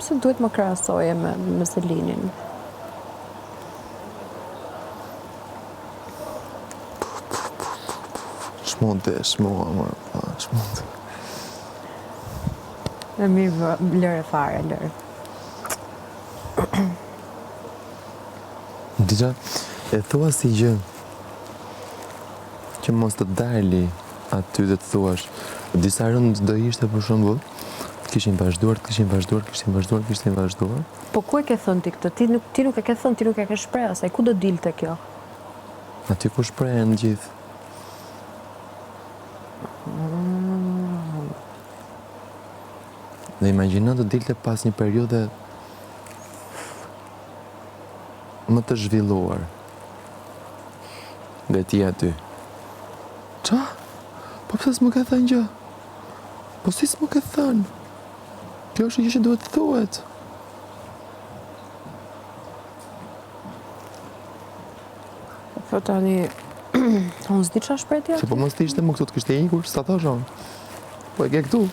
pse duhet më krahasoje me Selinin? Shmonte, shmoha, shmonte. E mirë, lërë fare, lërë. Disa, e thua si gjë që mos të dali aty dhe të thuash. Disa rënd do ishte për shembull, kishin vazhduar. Po ku e ke thënë ti këtë? Ti nuk e ke thënë, ti nuk e ke shprehë, asaj ku do dilte kjo? Aty ku shprehen gjithë. Dhe imagjino të dilte pas një periudhe më të zhvilluar. Dhe ti aty. Qa? Po pse s'më ke thënë gjë? Po si s'më ke thënë? Kjo është gjë që duhet të thuhet. Po tani, unë s'di qa shpreh ti aty? Se po mos të ishte më këtu të kishte ikur, s'ta thosh on. Po e ke këtu.